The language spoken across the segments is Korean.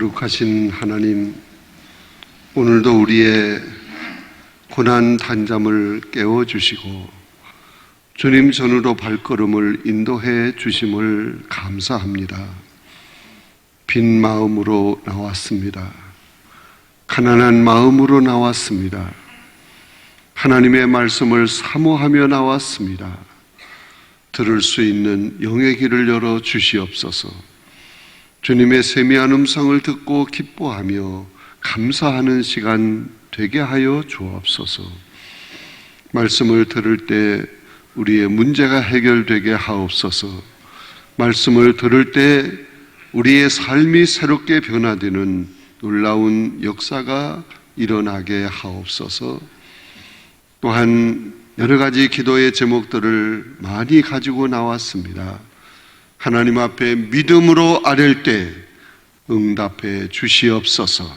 거룩하신 하나님, 오늘도 우리의 고난 단잠을 깨워주시고 주님 전으로 발걸음을 인도해 주심을 감사합니다. 빈 마음으로 나왔습니다. 가난한 마음으로 나왔습니다. 하나님의 말씀을 사모하며 나왔습니다. 들을 수 있는 영의 길을 열어 주시옵소서. 주님의 세미한 음성을 듣고 기뻐하며 감사하는 시간 되게 하여 주옵소서. 말씀을 들을 때 우리의 문제가 해결되게 하옵소서. 말씀을 들을 때 우리의 삶이 새롭게 변화되는 놀라운 역사가 일어나게 하옵소서. 또한 여러 가지 기도의 제목들을 많이 가지고 나왔습니다. 하나님 앞에 믿음으로 아랠 때 응답해 주시옵소서.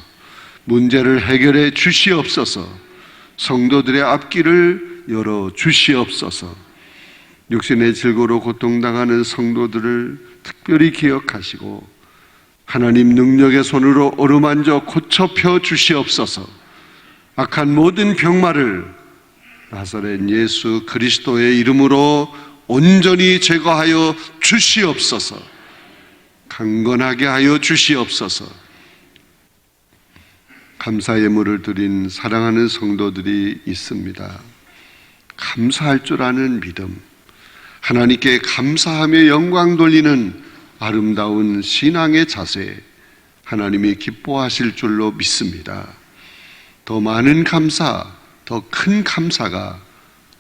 문제를 해결해 주시옵소서. 성도들의 앞길을 열어 주시옵소서. 육신의 질고로 고통당하는 성도들을 특별히 기억하시고 하나님 능력의 손으로 어루만져 고쳐 펴 주시옵소서. 악한 모든 병마를 나사렛 예수 그리스도의 이름으로 온전히 제거하여 주시옵소서. 강건하게 하여 주시옵소서. 감사 예물을 드린 사랑하는 성도들이 있습니다. 감사할 줄 아는 믿음, 하나님께 감사하며 영광 돌리는 아름다운 신앙의 자세, 하나님이 기뻐하실 줄로 믿습니다. 더 많은 감사, 더 큰 감사가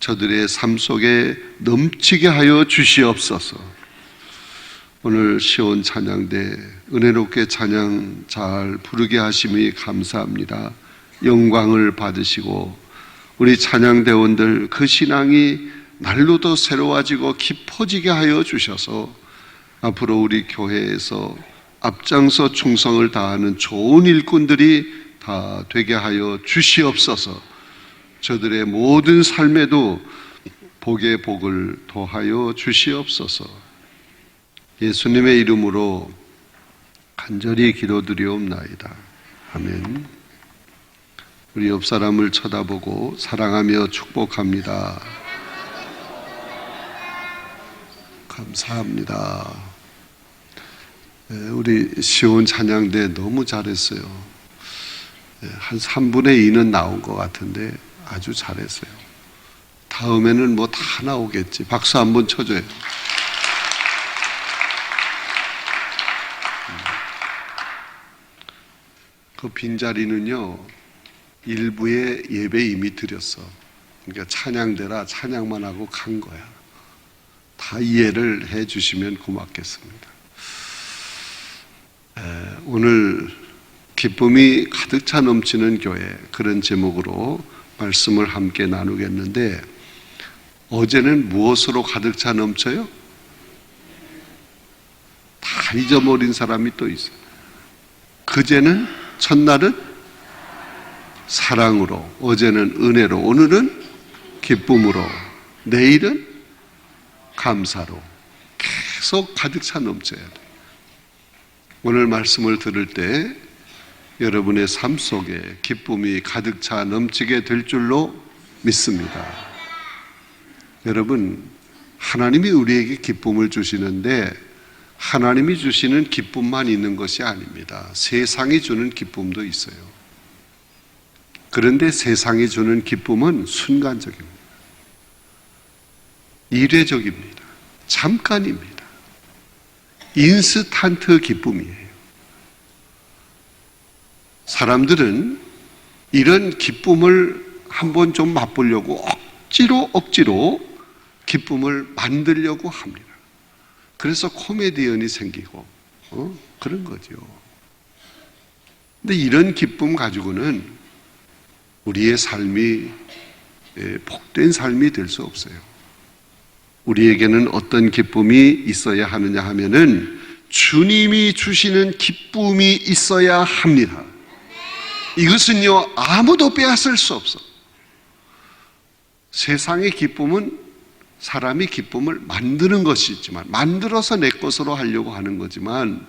저들의 삶 속에 넘치게 하여 주시옵소서. 오늘 시온 찬양대 은혜롭게 찬양 잘 부르게 하심이 감사합니다. 영광을 받으시고 우리 찬양대원들 그 신앙이 날로 더 새로워지고 깊어지게 하여 주셔서 앞으로 우리 교회에서 앞장서 충성을 다하는 좋은 일꾼들이 다 되게 하여 주시옵소서. 저들의 모든 삶에도 복의 복을 더하여 주시옵소서. 예수님의 이름으로 간절히 기도드리옵나이다. 아멘. 우리 옆 사람을 쳐다보고 사랑하며 축복합니다. 감사합니다. 우리 시온 찬양대 너무 잘했어요. 한 3분의 2는 나온 것 같은데 아주 잘했어요. 다음에는 뭐 다 나오겠지. 박수 한번 쳐줘요. 그 빈자리는요, 일부의 예배 이미 드렸어. 그러니까 찬양대라 찬양만 하고 간 거야. 다 이해를 해 주시면 고맙겠습니다. 오늘 기쁨이 가득 차 넘치는 교회, 그런 제목으로 말씀을 함께 나누겠는데, 어제는 무엇으로 가득 차 넘쳐요? 다 잊어버린 사람이 또 있어요. 그제는, 첫날은 사랑으로, 어제는 은혜로, 오늘은 기쁨으로, 내일은 감사로 계속 가득 차 넘쳐야 돼요. 오늘 말씀을 들을 때 여러분의 삶 속에 기쁨이 가득 차 넘치게 될 줄로 믿습니다. 여러분, 하나님이 우리에게 기쁨을 주시는데 하나님이 주시는 기쁨만 있는 것이 아닙니다. 세상이 주는 기쁨도 있어요. 그런데 세상이 주는 기쁨은 순간적입니다. 일회적입니다. 잠깐입니다. 인스턴트 기쁨이에요. 사람들은 이런 기쁨을 한번 좀 맛보려고 억지로 기쁨을 만들려고 합니다. 그래서 코미디언이 생기고 그런 거죠. 근데 이런 기쁨 가지고는 우리의 삶이 복된 삶이 될 수 없어요. 우리에게는 어떤 기쁨이 있어야 하느냐 하면은 주님이 주시는 기쁨이 있어야 합니다. 이것은요, 아무도 빼앗을 수 없어. 세상의 기쁨은 사람이 기쁨을 만드는 것이 있지만, 만들어서 내 것으로 하려고 하는 거지만,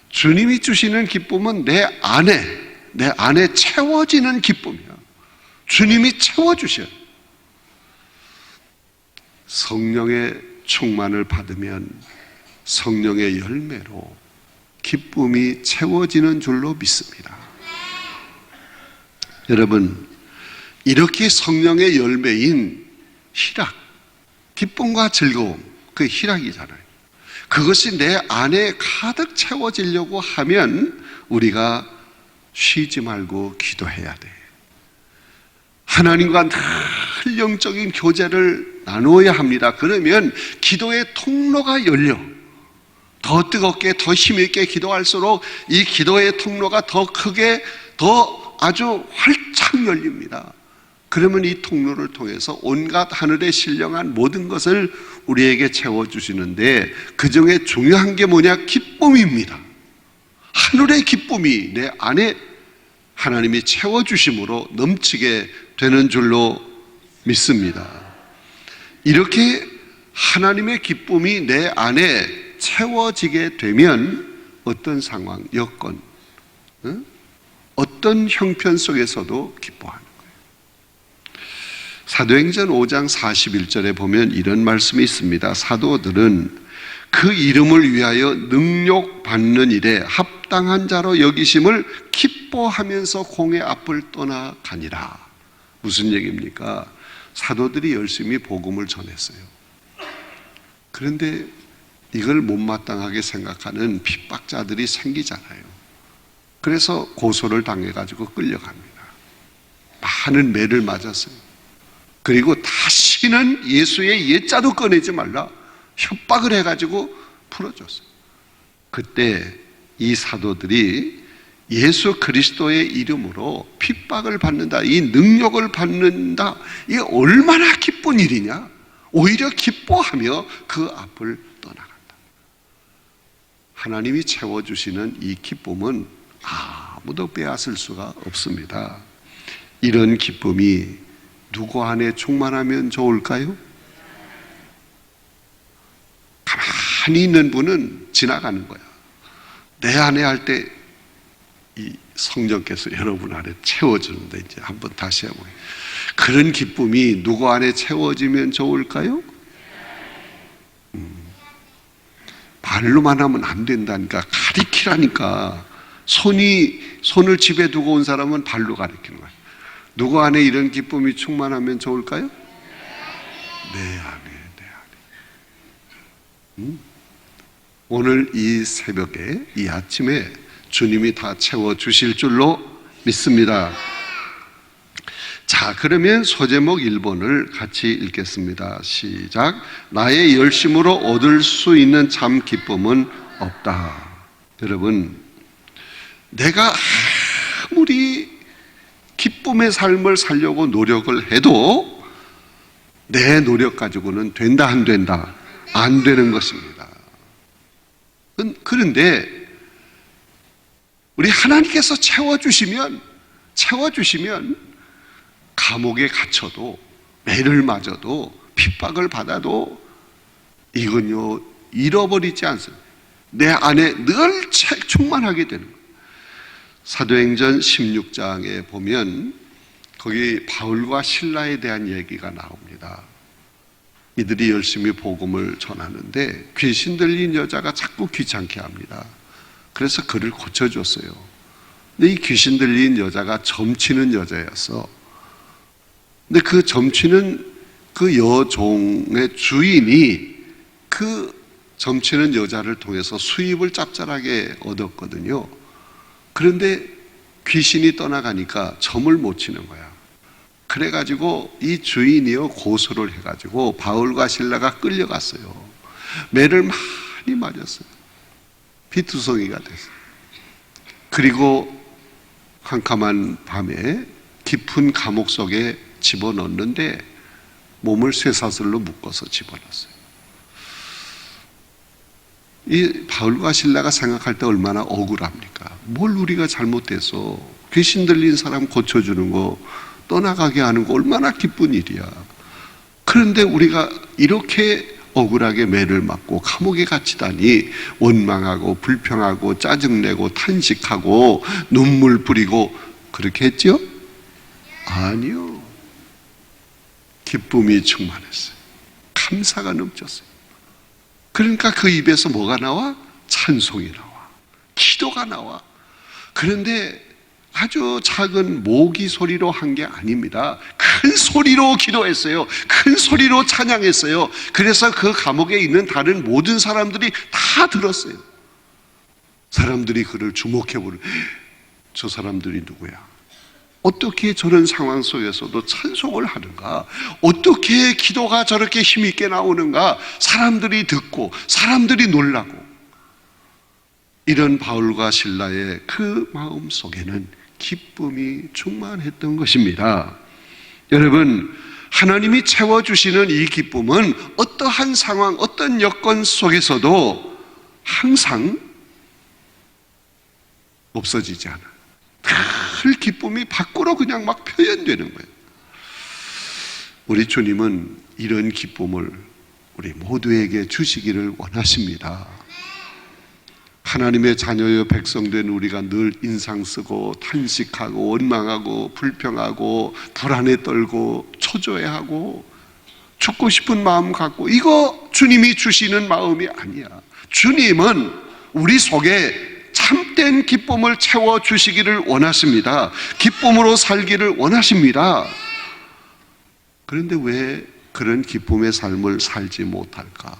주님이 주시는 기쁨은 내 안에 채워지는 기쁨이야. 주님이 채워주셔요. 성령의 충만을 받으면 성령의 열매로 기쁨이 채워지는 줄로 믿습니다. 여러분, 이렇게 성령의 열매인 희락, 기쁨과 즐거움, 그 희락이잖아요. 그것이 내 안에 가득 채워지려고 하면 우리가 쉬지 말고 기도해야 돼. 하나님과 늘 영적인 교제를 나누어야 합니다. 그러면 기도의 통로가 열려 더 뜨겁게 더 힘있게 기도할수록 이 기도의 통로가 더 크게 더 아주 활짝 열립니다. 그러면 이 통로를 통해서 온갖 하늘에 신령한 모든 것을 우리에게 채워주시는데 그 중에 중요한 게 뭐냐? 기쁨입니다. 하늘의 기쁨이 내 안에 하나님이 채워주심으로 넘치게 되는 줄로 믿습니다. 이렇게 하나님의 기쁨이 내 안에 채워지게 되면 어떤 상황, 여건, 어떤 형편 속에서도 기뻐하는 거예요. 사도행전 5장 41절에 보면 이런 말씀이 있습니다. 사도들은 그 이름을 위하여 능욕받는 일에 합당한 자로 여기심을 기뻐하면서 공의 앞을 떠나가니라. 무슨 얘기입니까? 사도들이 열심히 복음을 전했어요. 그런데 이걸 못마땅하게 생각하는 핍박자들이 생기잖아요. 그래서 고소를 당해가지고 끌려갑니다. 많은 매를 맞았어요. 그리고 다시는 예수의 예자도 꺼내지 말라 협박을 해가지고 풀어줬어요. 그때 이 사도들이 예수 그리스도의 이름으로 핍박을 받는다, 이 능력을 받는다, 이게 얼마나 기쁜 일이냐? 오히려 기뻐하며 그 앞을 떠나간다. 하나님이 채워주시는 이 기쁨은 아무도 빼앗을 수가 없습니다. 이런 기쁨이 누구 안에 충만하면 좋을까요? 가만히 있는 분은 지나가는 거야. 내 안에 할 때 이 성령께서 여러분 안에 채워주는데 이제 한번 다시 해보세요. 그런 기쁨이 누구 안에 채워지면 좋을까요? 말로만 하면 안 된다니까. 가리키라니까. 손을 집에 두고 온 사람은 발로 가리키는 거예요. 누구 안에 이런 기쁨이 충만하면 좋을까요? 내 안에. 오늘 이 새벽에, 이 아침에 주님이 다 채워주실 줄로 믿습니다. 자, 그러면 소제목 1번을 같이 읽겠습니다. 시작. 나의 열심으로 얻을 수 있는 참 기쁨은 없다. 여러분, 내가 아무리 기쁨의 삶을 살려고 노력을 해도 내 노력 가지고는 된다, 안 된다? 안 되는 것입니다. 그런데 우리 하나님께서 채워주시면 감옥에 갇혀도, 매를 맞아도, 핍박을 받아도 이건요 잃어버리지 않습니다. 내 안에 늘 충만하게 되는 거예요. 사도행전 16장에 보면 거기 바울과 실라에 대한 얘기가 나옵니다. 이들이 열심히 복음을 전하는데 귀신 들린 여자가 자꾸 귀찮게 합니다. 그래서 그를 고쳐줬어요. 근데 이 귀신 들린 여자가 점치는 여자였어. 근데 그 점치는 그 여종의 주인이 그 점치는 여자를 통해서 수입을 짭짤하게 얻었거든요. 그런데 귀신이 떠나가니까 점을 못 치는 거야. 그래가지고 이 주인이요 고소를 해가지고 바울과 실라가 끌려갔어요. 매를 많이 맞았어요. 피투성이가 됐어요. 그리고 캄캄한 밤에 깊은 감옥 속에 집어넣는데 몸을 쇠사슬로 묶어서 집어넣었어요. 이 바울과 실라가 생각할 때 얼마나 억울합니까? 뭘 우리가 잘못해서 귀신 들린 사람 고쳐주는 거, 떠나가게 하는 거 얼마나 기쁜 일이야. 그런데 우리가 이렇게 억울하게 매를 맞고 감옥에 갇히다니 원망하고 불평하고 짜증내고 탄식하고 눈물 뿌리고 그렇게 했죠? 아니요. 기쁨이 충만했어요. 감사가 넘쳤어요. 그러니까 그 입에서 뭐가 나와? 찬송이 나와. 기도가 나와. 그런데 아주 작은 모기 소리로 한 게 아닙니다. 큰 소리로 기도했어요. 큰 소리로 찬양했어요. 그래서 그 감옥에 있는 다른 모든 사람들이 다 들었어요. 사람들이 그를 주목해보는, 저 사람들이 누구야? 어떻게 저런 상황 속에서도 찬송을 하는가? 어떻게 기도가 저렇게 힘있게 나오는가? 사람들이 듣고 사람들이 놀라고. 이런 바울과 실라의 그 마음 속에는 기쁨이 충만했던 것입니다. 여러분, 하나님이 채워주시는 이 기쁨은 어떠한 상황, 어떤 여건 속에서도 항상 없어지지 않아요. 늘 기쁨이 밖으로 그냥 막 표현되는 거예요. 우리 주님은 이런 기쁨을 우리 모두에게 주시기를 원하십니다. 하나님의 자녀여 백성된 우리가 늘 인상 쓰고 탄식하고 원망하고 불평하고 불안에 떨고 초조해하고 죽고 싶은 마음 갖고, 이거 주님이 주시는 마음이 아니야. 주님은 우리 속에 참된 기쁨을 채워주시기를 원하십니다. 기쁨으로 살기를 원하십니다. 그런데 왜 그런 기쁨의 삶을 살지 못할까?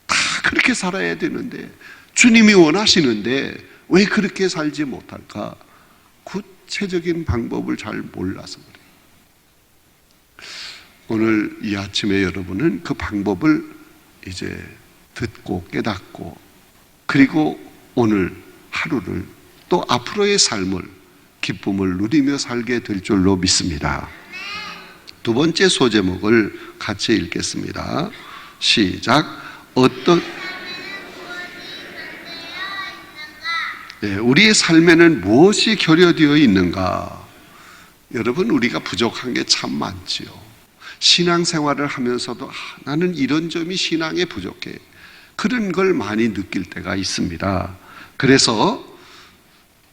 다 그렇게 살아야 되는데, 주님이 원하시는데 왜 그렇게 살지 못할까? 구체적인 방법을 잘 몰라서 그래요. 오늘 이 아침에 여러분은 그 방법을 이제 듣고 깨닫고, 그리고 오늘 하루를 또 앞으로의 삶을 기쁨을 누리며 살게 될 줄로 믿습니다. 두 번째 소제목을 같이 읽겠습니다. 시작. 우리의 삶에는 무엇이 결여되어 있는가? 여러분, 우리가 부족한 게 참 많지요. 신앙생활을 하면서도 나는 이런 점이 신앙에 부족해. 그런 걸 많이 느낄 때가 있습니다. 그래서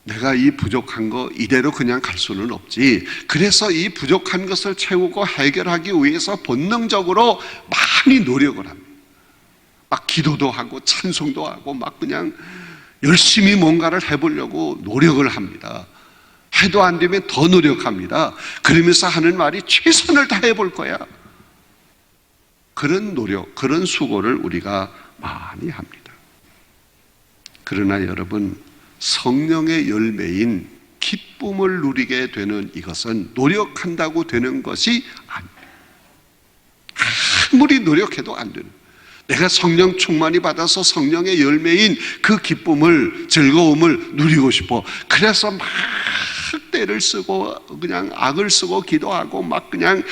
내가 이 부족한 거 이대로 그냥 갈 수는 없지. 그래서 이 부족한 것을 채우고 해결하기 위해서 본능적으로 많이 노력을 합니다. 막 기도도 하고 찬송도 하고 막 그냥 열심히 뭔가를 해보려고 노력을 합니다. 해도 안 되면 더 노력합니다. 그러면서 하는 말이 최선을 다해볼 거야. 그런 노력, 그런 수고를 우리가 많이 합니다. 그러나 여러분, 성령의 열매인 기쁨을 누리게 되는 이것은 노력한다고 되는 것이 아닙니다. 아무리 노력해도 안 되는 거예요. 내가 성령 충만이 받아서 성령의 열매인 그 기쁨을, 즐거움을 누리고 싶어. 그래서 막 때를 쓰고 그냥 악을 쓰고 기도하고 막 그냥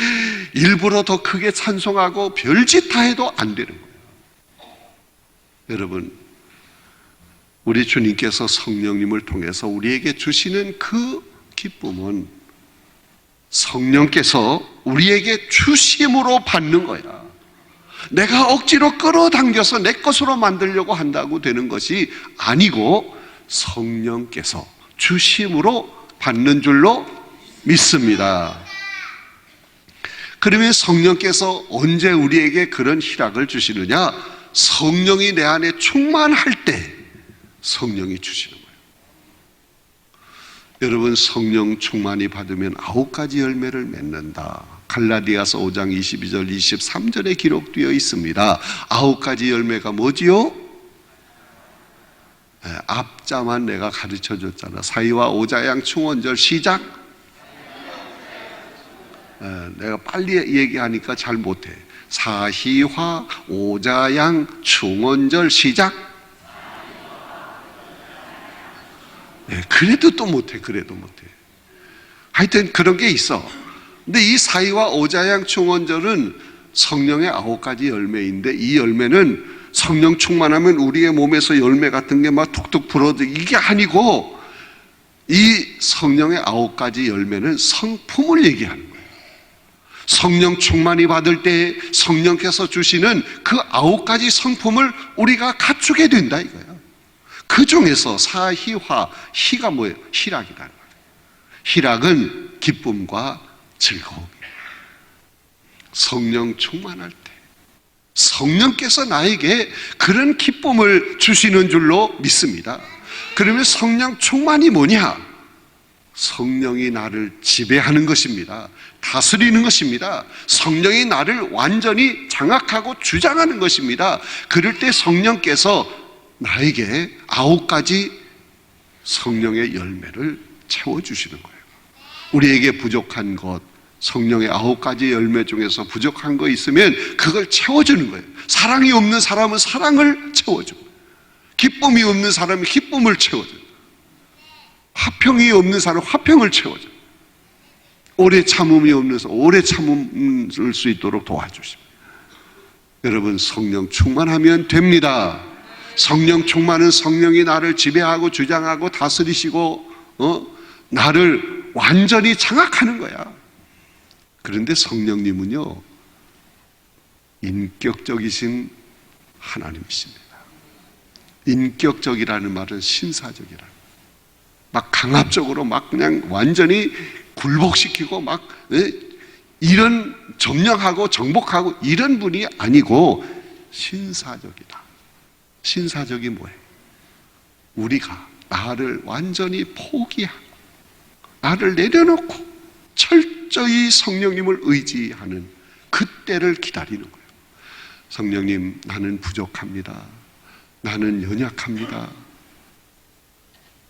일부러 더 크게 찬송하고 별짓 다 해도 안 되는 거예요. 여러분, 우리 주님께서 성령님을 통해서 우리에게 주시는 그 기쁨은 성령께서 우리에게 주심으로 받는 거야. 내가 억지로 끌어당겨서 내 것으로 만들려고 한다고 되는 것이 아니고 성령께서 주심으로 받는 줄로 믿습니다. 그러면 성령께서 언제 우리에게 그런 희락을 주시느냐? 성령이 내 안에 충만할 때 성령이 주시는 거예요. 여러분, 성령 충만이 받으면 9가지 열매를 맺는다. 갈라디아서 5장 22절 23절에 기록되어 있습니다. 9가지 열매가 뭐지요? 앞자만 내가 가르쳐 줬잖아. 사이와 오자양 충원절 시작. 내가 빨리 얘기하니까 잘 못해. 사희화 오자양 충원절 시작. 그래도 또 못해. 하여튼 그런 게 있어. 근데 이 사이와 오자양 충원절은 성령의 9가지 열매인데, 이 열매는 성령 충만하면 우리의 몸에서 열매 같은 게 막 툭툭 불어도 이게 아니고, 이 성령의 9가지 열매는 성품을 얘기하는 거예요. 성령 충만이 받을 때 성령께서 주시는 그 9가지 성품을 우리가 갖추게 된다 이거예요. 그 중에서 사희화, 희가 뭐예요? 희락이라는 거예요. 희락은 기쁨과 즐거움이에요. 성령 충만할 때 성령께서 나에게 그런 기쁨을 주시는 줄로 믿습니다. 그러면 성령 충만이 뭐냐? 성령이 나를 지배하는 것입니다. 다스리는 것입니다. 성령이 나를 완전히 장악하고 주장하는 것입니다. 그럴 때 성령께서 나에게 9가지 성령의 열매를 채워주시는 거예요. 우리에게 부족한 것, 성령의 9가지 열매 중에서 부족한 거 있으면 그걸 채워주는 거예요. 사랑이 없는 사람은 사랑을 채워주고, 기쁨이 없는 사람은 기쁨을 채워줘요. 화평이 없는 사람은 화평을 채워줘요. 오래 참음이 없는 사람은 오래 참을 수 있도록 도와주십니다. 여러분, 성령 충만하면 됩니다. 성령 충만은 성령이 나를 지배하고 주장하고 다스리시고 나를 완전히 장악하는 거야. 그런데 성령님은요, 인격적이신 하나님이십니다. 인격적이라는 말은 신사적이라는, 막 강압적으로 막 그냥 완전히 굴복시키고 막 이런 점령하고 정복하고 이런 분이 아니고 신사적이다. 신사적이 뭐예요? 우리가 나를 완전히 포기하고 나를 내려놓고 철저히 성령님을 의지하는 그때를 기다리는 거예요. 성령님, 나는 부족합니다. 나는 연약합니다.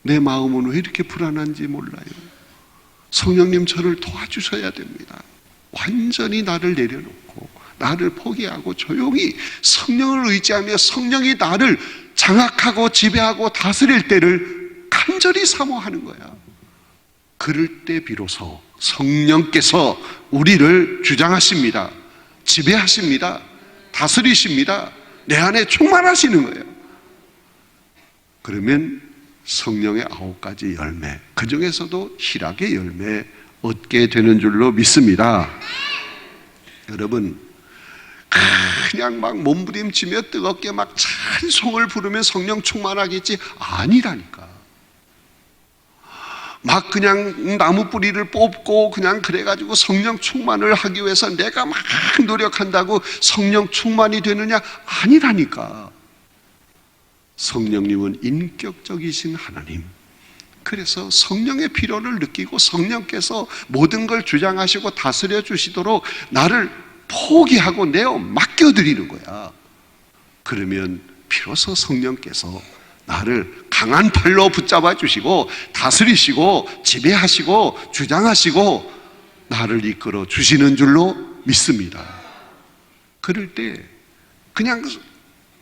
내 마음은 왜 이렇게 불안한지 몰라요. 성령님, 저를 도와주셔야 됩니다. 완전히 나를 내려놓고 나를 포기하고 조용히 성령을 의지하며 성령이 나를 장악하고 지배하고 다스릴 때를 간절히 사모하는 거야. 그럴 때 비로소 성령께서 우리를 주장하십니다. 지배하십니다. 다스리십니다. 내 안에 충만하시는 거예요. 그러면 성령의 9가지 열매, 그 중에서도 희락의 열매 얻게 되는 줄로 믿습니다. 여러분, 그냥 막 몸부림치며 뜨겁게 막 찬송을 부르면 성령 충만하겠지? 아니라니까. 막 그냥 나무 뿌리를 뽑고 그냥 그래가지고 성령 충만을 하기 위해서 내가 막 노력한다고 성령 충만이 되느냐? 아니라니까. 성령님은 인격적이신 하나님. 그래서 성령의 필요를 느끼고 성령께서 모든 걸 주장하시고 다스려 주시도록 나를 포기하고 내어 맡겨드리는 거야. 그러면 비로소 성령께서 나를 강한 팔로 붙잡아 주시고 다스리시고 지배하시고 주장하시고 나를 이끌어 주시는 줄로 믿습니다. 그럴 때 그냥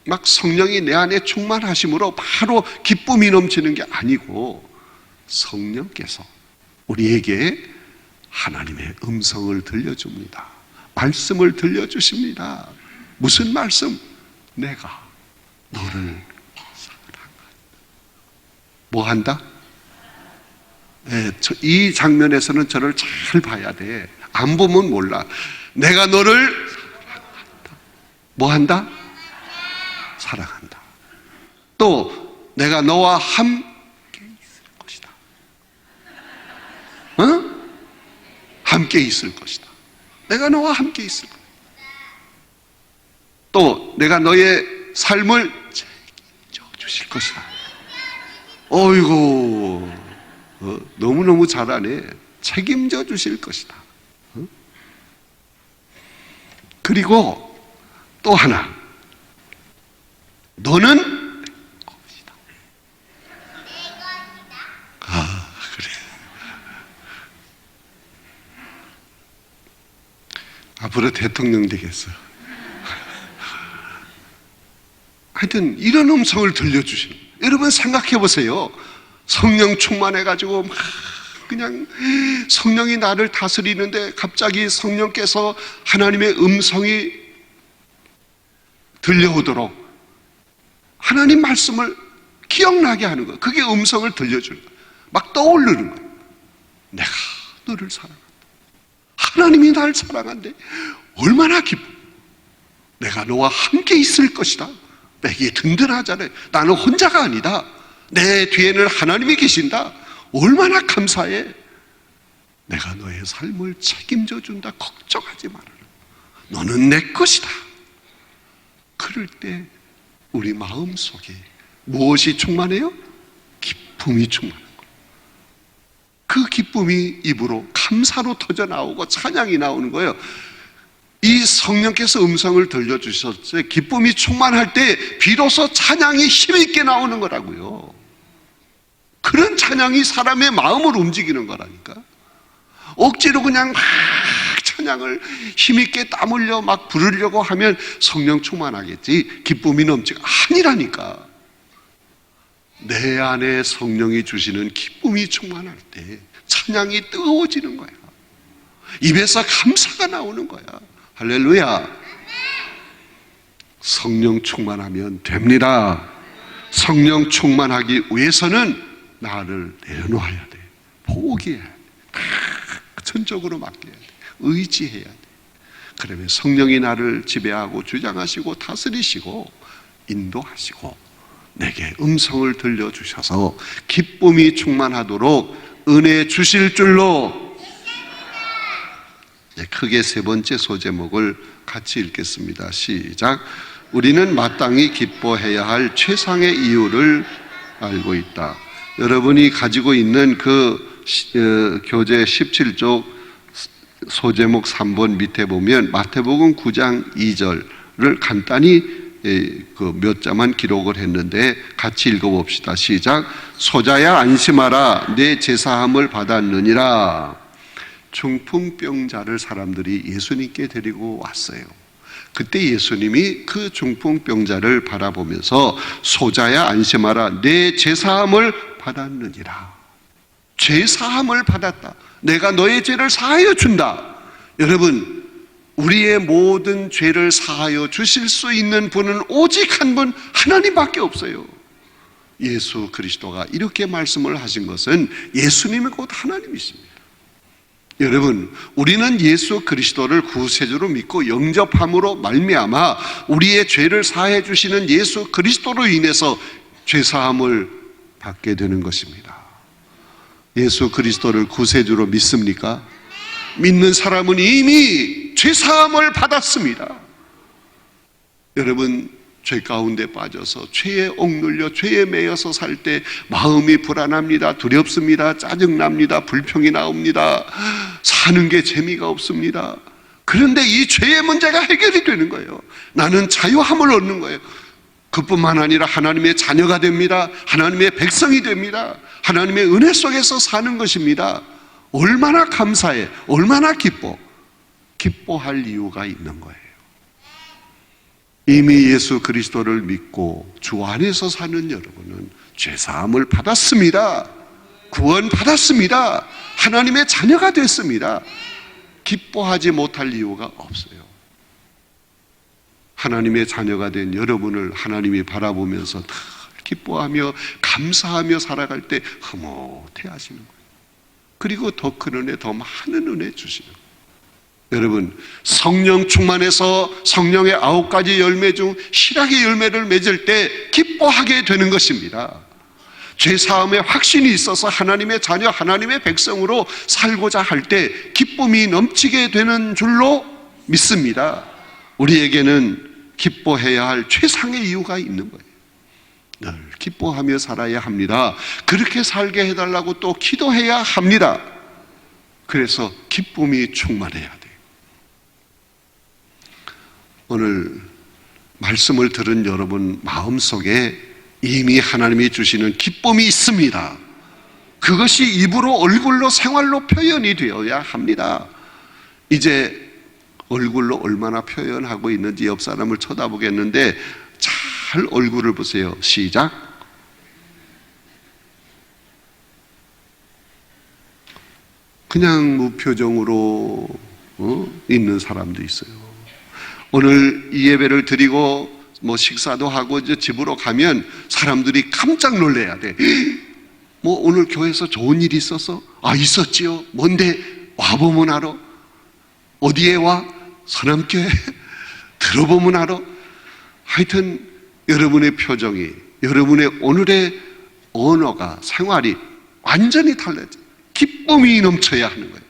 막 성령이 내 안에 충만하심으로 바로 기쁨이 넘치는 게 아니고 성령께서 우리에게 하나님의 음성을 들려줍니다. 말씀을 들려주십니다. 무슨 말씀? 내가 너를 사랑한다. 뭐 한다? 네, 이 장면에서는 저를 잘 봐야 돼. 안 보면 몰라. 내가 너를 사랑한다. 뭐 한다? 사랑한다. 또 내가 너와 함께 있을 것이다. 함께 있을 것이다. 내가 너와 함께 있을 거야. 또 내가 너의 삶을 책임져 주실 것이다. 어이구, 너무너무 잘하네. 책임져 주실 것이다. 그리고 또 하나, 너는 내 것이다. 아, 그래. 앞으로 대통령 되겠어. 하여튼 이런 음성을 들려주시는, 여러분 생각해 보세요. 성령 충만해가지고 막 그냥 성령이 나를 다스리는데 갑자기 성령께서 하나님의 음성이 들려오도록 하나님 말씀을 기억나게 하는 거예요. 그게 음성을 들려주는 거예요. 막 떠오르는 거예요. 내가 너를 사랑한다. 하나님이 날 사랑한대. 얼마나 기뻐. 내가 너와 함께 있을 것이다. 내게 든든하잖아요. 나는 혼자가 아니다. 내 뒤에는 하나님이 계신다. 얼마나 감사해. 내가 너의 삶을 책임져 준다. 걱정하지 말아라. 너는 내 것이다. 그럴 때 우리 마음속에 무엇이 충만해요? 기쁨이 충만한 거예요. 그 기쁨이 입으로 감사로 터져 나오고 찬양이 나오는 거예요. 이 성령께서 음성을 들려주셨을 때 기쁨이 충만할 때 비로소 찬양이 힘있게 나오는 거라고요. 그런 찬양이 사람의 마음을 움직이는 거라니까. 억지로 그냥 막 찬양을 힘있게 땀 흘려 막 부르려고 하면 성령 충만하겠지 기쁨이 넘치고 아니라니까. 내 안에 성령이 주시는 기쁨이 충만할 때 찬양이 뜨거워지는 거야. 입에서 감사가 나오는 거야. 할렐루야. 성령 충만하면 됩니다. 성령 충만하기 위해서는 나를 내려놓아야 돼. 포기해야 돼. 전적으로 맡겨야 돼. 의지해야 돼. 그러면 성령이 나를 지배하고 주장하시고 다스리시고 인도하시고 내게 음성을 들려주셔서 기쁨이 충만하도록 은혜 주실 줄로. 크게 세 번째 소제목을 같이 읽겠습니다. 시작. 우리는 마땅히 기뻐해야 할 최상의 이유를 알고 있다. 여러분이 가지고 있는 그 교재 17쪽 소제목 3번 밑에 보면 마태복음 9장 2절을 간단히 그 몇 자만 기록을 했는데 같이 읽어봅시다. 시작. 소자야 안심하라. 내 제사함을 받았느니라. 중풍병자를 사람들이 예수님께 데리고 왔어요. 그때 예수님이 그 중풍병자를 바라보면서 소자야 안심하라. 내 제사함을 받았느니라. 죄사함을 받았다. 내가 너의 죄를 사하여 준다. 여러분, 우리의 모든 죄를 사하여 주실 수 있는 분은 오직 한 분 하나님밖에 없어요. 예수 그리스도가 이렇게 말씀을 하신 것은 예수님이 곧 하나님이십니다. 여러분, 우리는 예수 그리스도를 구세주로 믿고 영접함으로 말미암아 우리의 죄를 사해 주시는 예수 그리스도로 인해서 죄사함을 받게 되는 것입니다. 예수 그리스도를 구세주로 믿습니까? 믿는 사람은 이미 죄사함을 받았습니다. 여러분, 죄 가운데 빠져서 죄에 억눌려 죄에 매여서 살 때 마음이 불안합니다. 두렵습니다. 짜증납니다. 불평이 나옵니다. 사는 게 재미가 없습니다. 그런데 이 죄의 문제가 해결이 되는 거예요. 나는 자유함을 얻는 거예요. 그뿐만 아니라 하나님의 자녀가 됩니다. 하나님의 백성이 됩니다. 하나님의 은혜 속에서 사는 것입니다. 얼마나 감사해. 얼마나 기뻐. 기뻐할 이유가 있는 거예요. 이미 예수 그리스도를 믿고 주 안에서 사는 여러분은 죄사함을 받았습니다. 구원 받았습니다. 하나님의 자녀가 됐습니다. 기뻐하지 못할 이유가 없어요. 하나님의 자녀가 된 여러분을 하나님이 바라보면서 다 기뻐하며 감사하며 살아갈 때 흐뭇해 하시는 거예요. 그리고 더 큰 은혜, 더 많은 은혜 주시는 거예요. 여러분, 성령 충만해서 성령의 9가지 열매 중 실학의 열매를 맺을 때 기뻐하게 되는 것입니다. 죄사함의 확신이 있어서 하나님의 자녀, 하나님의 백성으로 살고자 할 때 기쁨이 넘치게 되는 줄로 믿습니다. 우리에게는 기뻐해야 할 최상의 이유가 있는 거예요. 늘 기뻐하며 살아야 합니다. 그렇게 살게 해달라고 또 기도해야 합니다. 그래서 기쁨이 충만해야 돼요. 오늘 말씀을 들은 여러분 마음속에 이미 하나님이 주시는 기쁨이 있습니다. 그것이 입으로 얼굴로 생활로 표현이 되어야 합니다. 이제 얼굴로 얼마나 표현하고 있는지 옆 사람을 쳐다보겠는데 잘 얼굴을 보세요. 시작. 그냥 무표정으로 있는 사람도 있어요. 오늘 이 예배를 드리고 뭐 식사도 하고 이제 집으로 가면 사람들이 깜짝 놀래야 돼. 뭐 오늘 교회에서 좋은 일이 있어서? 아, 있었지요. 뭔데? 와보면 알아. 어디에 와? 서남교회? 들어보면 알아. 하여튼 여러분의 표정이, 여러분의 오늘의 언어가, 생활이 완전히 달라져. 기쁨이 넘쳐야 하는 거예요.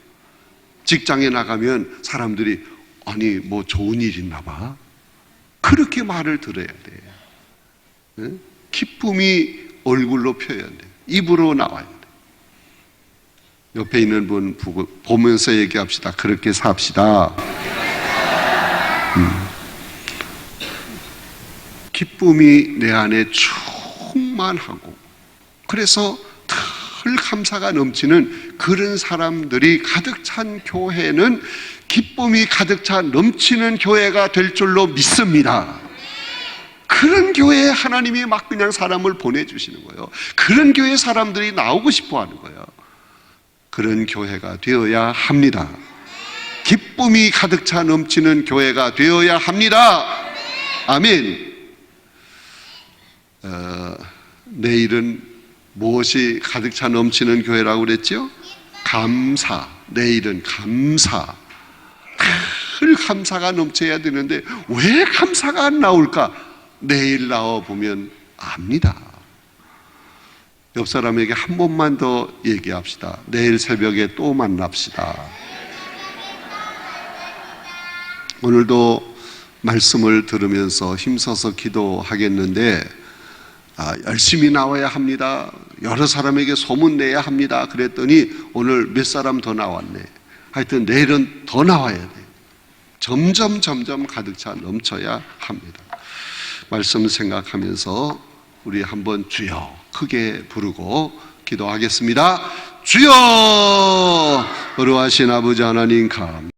직장에 나가면 사람들이 아니 뭐 좋은 일 있나 봐. 그렇게 말을 들어야 돼. 응? 기쁨이 얼굴로 표현돼. 입으로 나와야 돼. 옆에 있는 분 보면서 얘기합시다. 그렇게 삽시다. 기쁨이 내 안에 충만하고, 그래서 늘 감사가 넘치는 그런 사람들이 가득 찬 교회는 기쁨이 가득 차 넘치는 교회가 될 줄로 믿습니다. 그런 교회에 하나님이 막 그냥 사람을 보내주시는 거예요. 그런 교회 사람들이 나오고 싶어 하는 거예요. 그런 교회가 되어야 합니다. 기쁨이 가득 차 넘치는 교회가 되어야 합니다. 아멘. 내일은 무엇이 가득 차 넘치는 교회라고 그랬죠? 감사. 내일은 감사. 늘 감사가 넘쳐야 되는데 왜 감사가 안 나올까? 내일 나와보면 압니다. 옆 사람에게 한 번만 더 얘기합시다. 내일 새벽에 또 만납시다. 오늘도 말씀을 들으면서 힘써서 기도하겠는데 열심히 나와야 합니다. 여러 사람에게 소문내야 합니다. 그랬더니 오늘 몇 사람 더 나왔네. 하여튼 내일은 더 나와야 돼. 점점 가득 차 넘쳐야 합니다. 말씀 생각하면서 우리 한번 주여 크게 부르고 기도하겠습니다. 주여, 거룩하신 아버지 하나님 감사합니다.